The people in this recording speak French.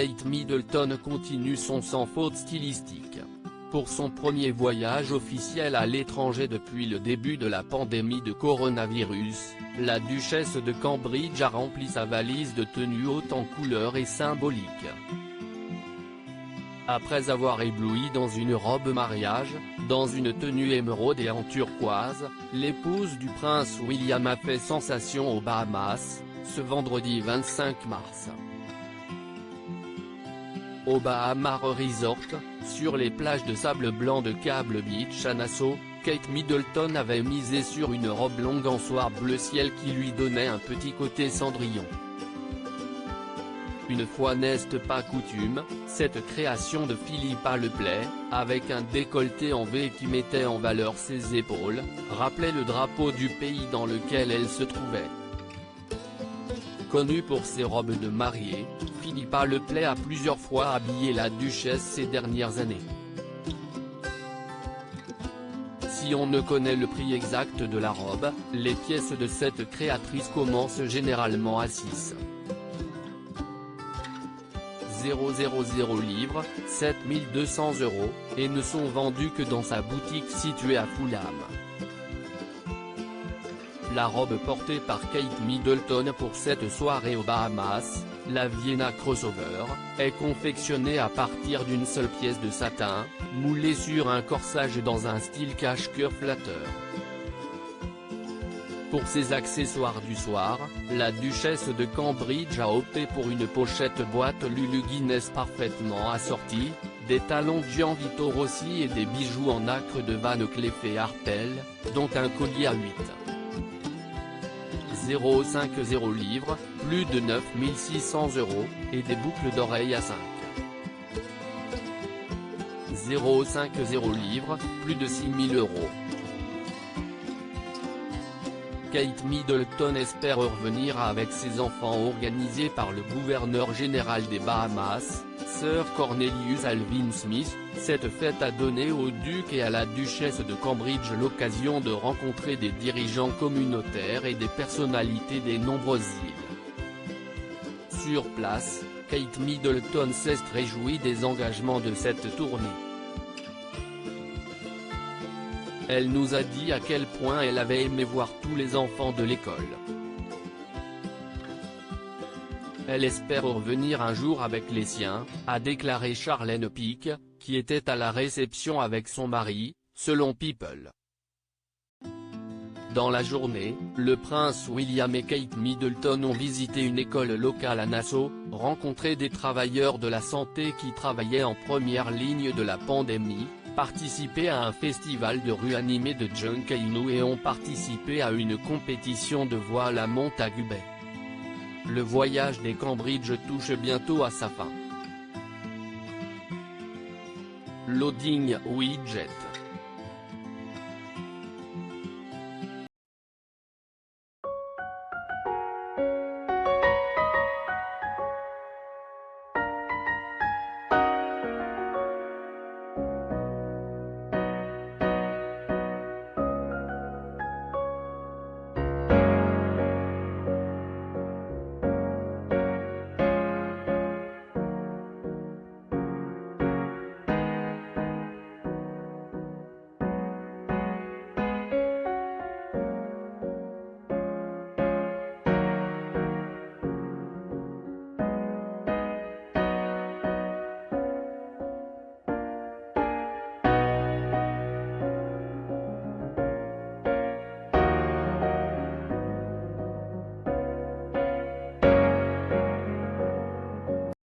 Kate Middleton continue son sans faute stylistique. Pour son premier voyage officiel à l'étranger depuis le début de la pandémie de coronavirus, la duchesse de Cambridge a rempli sa valise de tenues hautes en couleurs et symboliques. Après avoir ébloui dans une robe mariage, dans une tenue émeraude et en turquoise, l'épouse du prince William a fait sensation aux Bahamas, ce vendredi 25 mars. Au Bahama Resort, sur les plages de sable blanc de Cable Beach à Nassau, Kate Middleton avait misé sur une robe longue en soie bleu ciel qui lui donnait un petit côté Cendrillon. Une fois n'est pas coutume, cette création de Philippa Le Play, avec un décolleté en V qui mettait en valeur ses épaules, rappelait le drapeau du pays dans lequel elle se trouvait. Connue pour ses robes de mariée, Philippa Le Play a plusieurs fois habillé la duchesse ces dernières années. Si on ne connaît le prix exact de la robe, les pièces de cette créatrice commencent généralement à 6,000 livres, 7200 €, et ne sont vendues que dans sa boutique située à Fulham. La robe portée par Kate Middleton pour cette soirée aux Bahamas, la Vienna Crossover, est confectionnée à partir d'une seule pièce de satin, moulée sur un corsage dans un style cache-cœur flatteur. Pour ses accessoires du soir, la duchesse de Cambridge a opté pour une pochette boîte Lulu Guinness parfaitement assortie, des talons Gianvito Rossi et des bijoux en nacre de Van Cleef & Arpels, dont un collier à 8,50 livres, plus de 9600 €, et des boucles d'oreilles à 5,50 livres, plus de 6000 €. Kate Middleton espère revenir avec ses enfants organisés par le gouverneur général des Bahamas, Sir Cornelius Alvin Smith. Cette fête a donné au duc et à la duchesse de Cambridge l'occasion de rencontrer des dirigeants communautaires et des personnalités des nombreuses îles. Sur place, Kate Middleton s'est réjouie des engagements de cette tournée. Elle nous a dit à quel point elle avait aimé voir tous les enfants de l'école. Elle espère revenir un jour avec les siens, a déclaré Charlene Peake, qui était à la réception avec son mari, selon People. Dans la journée, le prince William et Kate Middleton ont visité une école locale à Nassau, rencontré des travailleurs de la santé qui travaillaient en première ligne de la pandémie, participé à un festival de rue animé de Junkanoo et ont participé à une compétition de voile à Montagu Bay. Le voyage des Cambridge touche bientôt à sa fin. Loading Widget.